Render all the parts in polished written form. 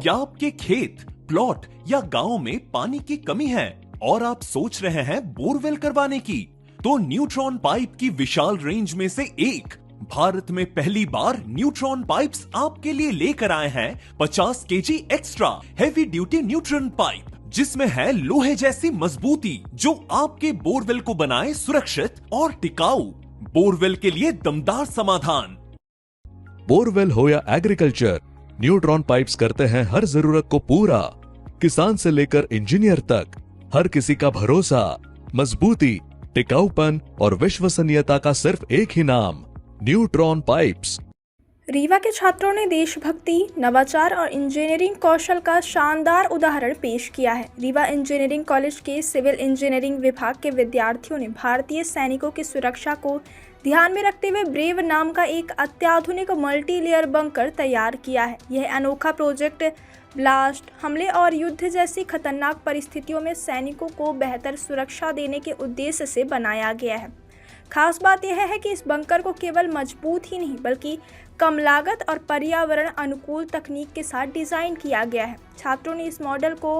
क्या आपके खेत, प्लॉट या गांव में पानी की कमी है और आप सोच रहे हैं बोरवेल करवाने की? तो न्यूट्रॉन पाइप की विशाल रेंज में से एक भारत में पहली बार न्यूट्रॉन पाइप्स आपके लिए लेकर आए हैं 50 KG extra heavy duty neutron pipe, जिसमें है लोहे जैसी मजबूती जो आपके बोरवेल को बनाए सुरक्षित और टिकाऊ। बोरवेल के लिए दमदार समाधान। बोरवेल हो या एग्रीकल्चर, न्यूट्रॉन पाइप्स करते हैं हर जरूरत को पूरा। किसान से लेकर इंजीनियर तक हर किसी का भरोसा, मजबूती, टिकाऊपन और विश्वसनीयता का सिर्फ एक ही नाम, न्यूट्रॉन पाइप्स। रीवा के छात्रों ने देशभक्ति, नवाचार और इंजीनियरिंग कौशल का शानदार उदाहरण पेश किया है। रीवा इंजीनियरिंग कॉलेज के सिविल इंजीनियरिंग विभाग के विद्यार्थियों ने भारतीय सैनिकों की सुरक्षा को ध्यान में रखते हुए ब्रेव नाम का एक अत्याधुनिक मल्टी लेयर बंकर तैयार किया है। यह अनोखा प्रोजेक्ट ब्लास्ट, हमले और युद्ध जैसी खतरनाक परिस्थितियों में सैनिकों को बेहतर सुरक्षा देने के उद्देश्य से बनाया गया है। खास बात यह है कि इस बंकर को केवल मजबूत ही नहीं बल्कि कम लागत और पर्यावरण अनुकूल तकनीक के साथ डिज़ाइन किया गया है। छात्रों ने इस मॉडल को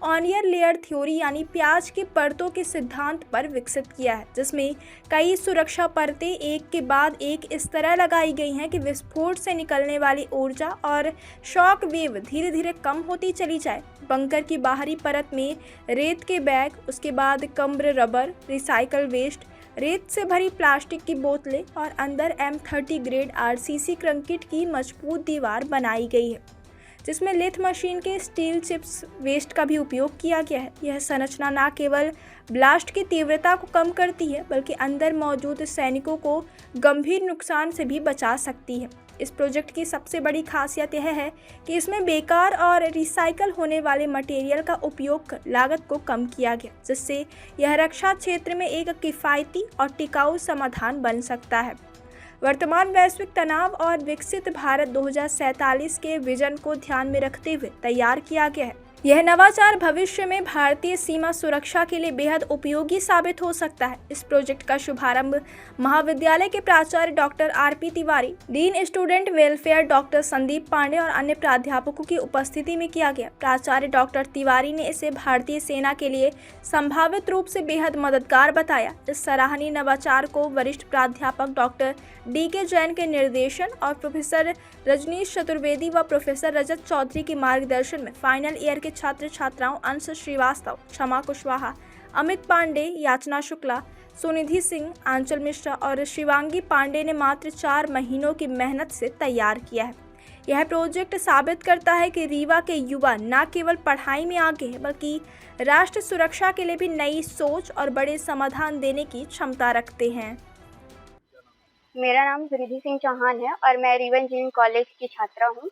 ऑनियन लेयर थ्योरी यानी प्याज की परतों के सिद्धांत पर विकसित किया है, जिसमें कई सुरक्षा परतें एक के बाद एक इस तरह लगाई गई हैं कि विस्फोट से निकलने वाली ऊर्जा और शॉक वेव धीरे धीरे कम होती चली जाए। बंकर की बाहरी परत में रेत के बैग, उसके बाद कम्ब्र रबर, रिसाइकल वेस्ट, रेत से भरी प्लास्टिक की बोतलें और अंदर M30 ग्रेड RCC कंक्रीट की मजबूत दीवार बनाई गई है, जिसमें लेथ मशीन के स्टील चिप्स वेस्ट का भी उपयोग किया गया है। यह संरचना न केवल ब्लास्ट की तीव्रता को कम करती है बल्कि अंदर मौजूद सैनिकों को गंभीर नुकसान से भी बचा सकती है। इस प्रोजेक्ट की सबसे बड़ी खासियत यह है कि इसमें बेकार और रिसाइकल होने वाले मटेरियल का उपयोग कर लागत को कम किया गया, जिससे यह रक्षा क्षेत्र में एक किफ़ायती और टिकाऊ समाधान बन सकता है। वर्तमान वैश्विक तनाव और विकसित भारत 2047 के विजन को ध्यान में रखते हुए तैयार किया गया है। यह नवाचार भविष्य में भारतीय सीमा सुरक्षा के लिए बेहद उपयोगी साबित हो सकता है। इस प्रोजेक्ट का शुभारंभ महाविद्यालय के प्राचार्य doctor RP Tiwari, dean student welfare doctor Sandeep Pande और अन्य प्राध्यापकों की उपस्थिति में किया गया। प्राचार्य डॉक्टर तिवारी ने इसे भारतीय सेना के लिए संभावित रूप से बेहद मददगार बताया। इस सराहनीय नवाचार को वरिष्ठ प्राध्यापक डॉक्टर DK जैन के निर्देशन और प्रोफेसर रजनीश चतुर्वेदी व प्रोफेसर रजत चौधरी के मार्गदर्शन में फाइनल ईयर के छात्र छात्राओं अंश श्रीवास्तव, क्षमा कुशवाहा, अमित पांडे, याचना शुक्ला, सुनिधि सिंह, आंचल मिश्रा और शिवांगी पांडे ने मात्र 4 महीनों की मेहनत से तैयार किया है। यह प्रोजेक्ट साबित करता है कि रीवा के युवा न केवल पढ़ाई में आगे हैं बल्कि राष्ट्र सुरक्षा के लिए भी नई सोच और बड़े समाधान देने की क्षमता रखते हैं। मेरा नाम सुनिधि सिंह चौहान है और मैं रीवा इंजीनियरिंग कॉलेज की छात्रा हूँ।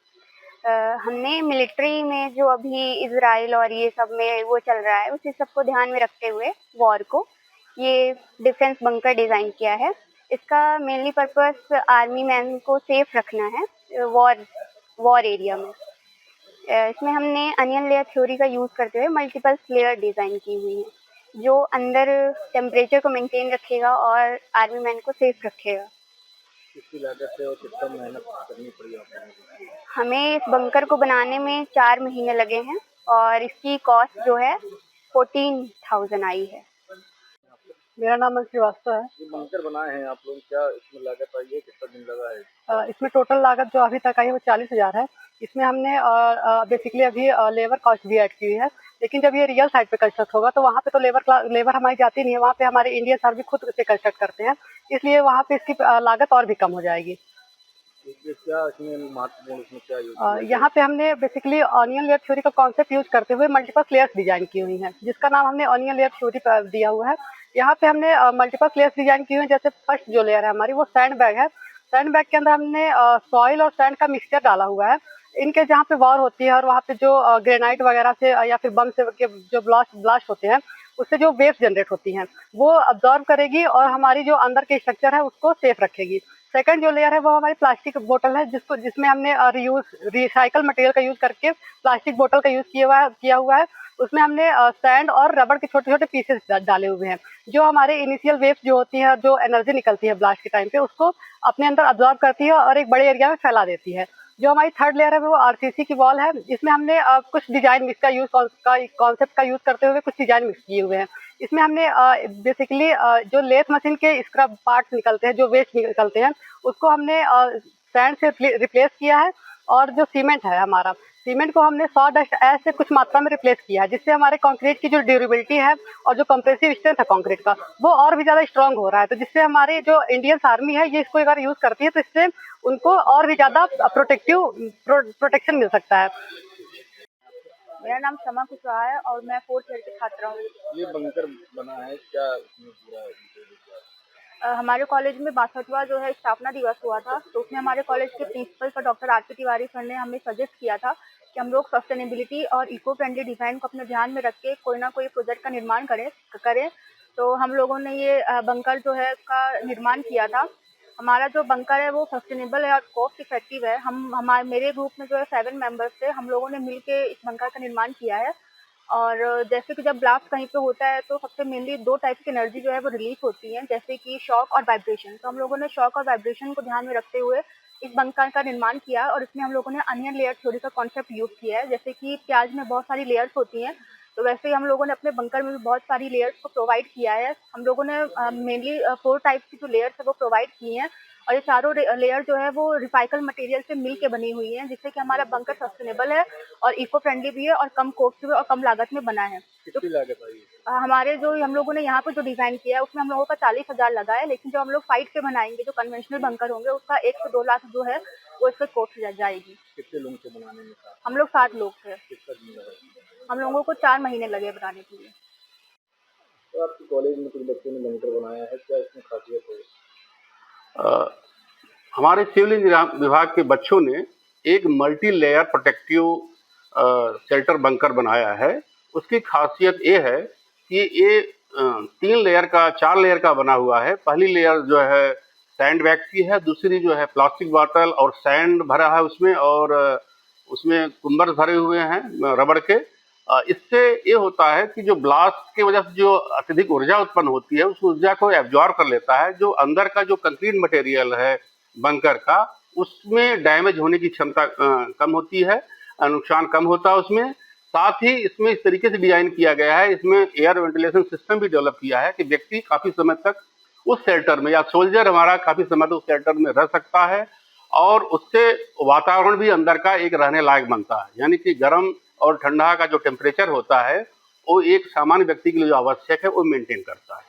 हमने मिलिट्री में जो अभी इजराइल और ये सब में वो चल रहा है, उसी सब को ध्यान में रखते हुए वॉर को ये डिफेंस बंकर डिज़ाइन किया है। इसका मेनली पर्पस आर्मी मैन को सेफ रखना है वॉर एरिया में। इसमें हमने अनियन लेयर थ्योरी का यूज़ करते हुए मल्टीपल लेयर डिज़ाइन की हुई है, जो अंदर टेम्परेचर को मेंटेन रखेगा और आर्मी मैन को सेफ रखेगा। कितनी लागत है और कितना मेहनत करनी पड़ी आपको? हमें इस बंकर को बनाने में 4 महीने लगे हैं और इसकी कॉस्ट जो है 14,000 आई है। मेरा नाम श्रीवास्तव है। ये बंकर बनाए हैं आप लोग, क्या इसमें लागत आई है, कितना दिन लगा है? इसमें टोटल लागत जो अभी तक आई है वो 40,000 है। इसमें हमने बेसिकली अभी लेबर कॉस्ट भी ऐड की हुई है, लेकिन जब ये रियल साइट पे कंस्ट्रक्ट होगा तो वहाँ पे तो लेबर हमारी जाती नहीं है, वहाँ पे हमारे इंडियन आर्मी खुद से कंस्ट्रक्ट करते हैं, इसलिए वहाँ पे इसकी लागत और भी कम हो जाएगी। क्या इसमें महत्वपूर्ण इसमें क्या यहाँ पे हमने बेसिकली ऑनियन लेयर थ्योरी का कॉन्सेप्ट यूज करते हुए मल्टीपल लेयर्स डिजाइन की हुई हैं, जिसका नाम हमने ऑनियन लेयर थ्योरी दिया हुआ है। यहाँ पे हमने मल्टीपल लेयर्स डिजाइन की हुई हैं। जैसे फर्स्ट जो लेयर है हमारी वो सैंड बैग है। सैंड बैग के अंदर हमने सॉइल और सैंड का मिक्सचर डाला हुआ है। इनके जहाँ पे वॉर होती है और वहाँ पे जो ग्रेनाइट वगैरह से या फिर बम से जो ब्लास्ट होते हैं, उससे जो वेव्स जनरेट होती हैं वो अब्जॉर्ब करेगी और हमारी जो अंदर के स्ट्रक्चर है उसको सेफ रखेगी। सेकंड जो लेयर है वो हमारी प्लास्टिक बोतल है, जिसमें हमने रिसाइकल मटेरियल का यूज करके प्लास्टिक बोतल का यूज किया हुआ है। उसमें हमने सैंड और रबड़ के छोटे छोटे पीसेस डाले हुए हैं, जो हमारे इनिशियल वेव्स जो होती है, जो एनर्जी निकलती है ब्लास्ट के टाइम पे, उसको अपने अंदर अब्जॉर्ब करती है और एक बड़े एरिया में फैला देती है। जो हमारी थर्ड लेयर है वो आरसीसी की वॉल है। इसमें हमने कुछ डिजाइन मिक्स का यूज कॉन्सेप्ट का यूज करते हुए कुछ डिजाइन मिक्स किए हुए हैं। इसमें हमने बेसिकली जो लेथ मशीन के स्क्रब पार्ट्स निकलते हैं, जो वेस्ट निकलते हैं, उसको हमने सैंड से रिप्लेस किया है। और जो सीमेंट है हमारा, सीमेंट को हमने सॉडस्ट ऐश से कुछ मात्रा में रिप्लेस किया है, जिससे हमारे कंक्रीट की जो ड्यूरेबिलिटी है और जो कंप्रेसिव स्ट्रेंथ है कंक्रीट का, वो और भी ज़्यादा स्ट्रांग हो रहा है। तो जिससे हमारे जो इंडियन आर्मी है ये इसको अगर यूज़ करती है तो इससे उनको और भी ज़्यादा प्रोटेक्शन मिल सकता है। मेरा नाम समा कुशवाहा है और मैं 4th ईयर की छात्रा हूँ। ये बंकर बना है, क्या इसमें पूरा हमारे कॉलेज में 62वां जो है स्थापना दिवस हुआ था, तो उसमें हमारे कॉलेज के प्रिंसिपल का डॉक्टर आर.के. तिवारी सर ने हमें सजेस्ट किया था कि हम लोग सस्टेनेबिलिटी और इको फ्रेंडली डिज़ाइन को अपने ध्यान में रख के कोई ना कोई प्रोजेक्ट का निर्माण करें। तो हम लोगों ने ये बंकर जो है उसका निर्माण किया था। हमारा जो बंकर है वो सस्टेनेबल है और कॉस्ट इफेक्टिव है। मेरे ग्रुप में जो है 7 मेंबर्स थे, हम लोगों ने मिल के इस बंकर का निर्माण किया है। और जैसे कि जब ब्लास्ट कहीं पे होता है तो सबसे मेनली 2 टाइप की एनर्जी जो है वो रिलीज होती है, जैसे कि शॉक और वाइब्रेशन। तो हम लोगों ने शॉक और वाइब्रेशन को ध्यान में रखते हुए इस बंकर का निर्माण किया और इसमें हम लोगों ने अनियन लेयर थ्योरी का कॉन्सेप्ट यूज़ किया है। जैसे कि प्याज में बहुत सारी लेयर्स होती हैं, तो वैसे ही हम लोगों ने अपने बंकर में भी बहुत सारी लेयर्स को प्रोवाइड किया है। हम लोगों ने मेनली 4 टाइप की जो लेयर्स है वो प्रोवाइड की हैं और ये चारों लेयर जो है वो रिसाइकल मटेरियल से मिल के बनी हुई हैं, जिससे कि हमारा बंकर सस्टेनेबल है और इको फ्रेंडली भी है और कम कॉस्ट में और कम लागत में बना है। कितनी लागत आई? हमारे जो हम लोगों ने यहाँ पर जो डिज़ाइन किया है उसमें हम लोगों का 40,000 लगा है, लेकिन जो हम लोग साइड पे बनाएंगे जो कन्वेंशनल बंकर होंगे उसका 1 से 2 लाख जो है वो इसका कॉस्ट जाएगी। कितने लोगों से बनाने में था? हम लोग 7 लोग थे। कितना दिन लगा? हम लोगों को 4 महीने लगे बनाने के लिए। तो आपके कॉलेज में कुछ बच्चों ने बंकर बनाया है, क्या इसमें खासियत है? हमारे सिविल इंजीनियरिंग विभाग के बच्चों ने एक multi layer protective shelter bunker बनाया है। उसकी खासियत ये है कि ये 3 लेयर का 4 लेयर का बना हुआ है। पहली लेयर जो है सैंड बैग्स की है, दूसरी जो है प्लास्टिक बॉटल और सैंड भरा है उसमें, और उसमें कुम्बर भरे हुए हैं रबड़ के। इससे ये होता है कि जो ब्लास्ट की वजह से जो अत्यधिक ऊर्जा उत्पन्न होती है उस ऊर्जा को एब्जॉर्ब कर लेता है। जो अंदर का जो कंक्रीट मटेरियल है बंकर का, उसमें डैमेज होने की क्षमता कम होती है, नुकसान कम होता है उसमें। साथ ही इसमें इस तरीके से डिजाइन किया गया है, इसमें एयर वेंटिलेशन सिस्टम भी डेवलप किया है कि व्यक्ति काफ़ी समय तक उस शेल्टर में, या सोल्जर हमारा काफ़ी समय तक उस शेल्टर में रह सकता है और उससे वातावरण भी अंदर का एक रहने लायक बनता है। यानी कि गर्म और ठंडा का जो टेम्परेचर होता है वो एक सामान्य व्यक्ति के लिए जो आवश्यक है वो मेंटेन करता है।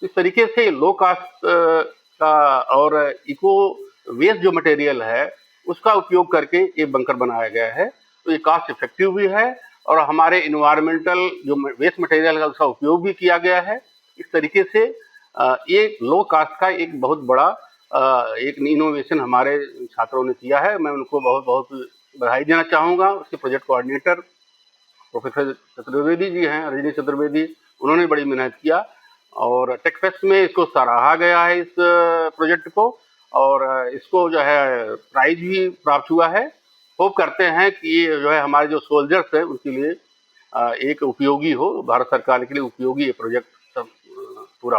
इस तरीके से लो कास्ट का और इको वेस्ट जो मटेरियल है उसका उपयोग करके ये बंकर बनाया गया है। तो ये कास्ट इफेक्टिव भी है और हमारे इन्वायरमेंटल जो वेस्ट मटेरियल है उसका उपयोग भी किया गया है। इस तरीके से ये लो कास्ट का एक बहुत बड़ा एक इनोवेशन हमारे छात्रों ने किया है। मैं उनको बहुत बहुत बधाई देना चाहूँगा। उसके project coordinator professor Chaturvedi ji हैं, रजनी चतुर्वेदी, उन्होंने बड़ी मेहनत किया और टेकफेस्ट में इसको सराहा गया है इस प्रोजेक्ट को, और इसको जो है प्राइज भी प्राप्त हुआ है। होप करते हैं कि ये जो है हमारे जो सोल्जर्स हैं उनके लिए एक उपयोगी हो, भारत सरकार के लिए उपयोगी ये प्रोजेक्ट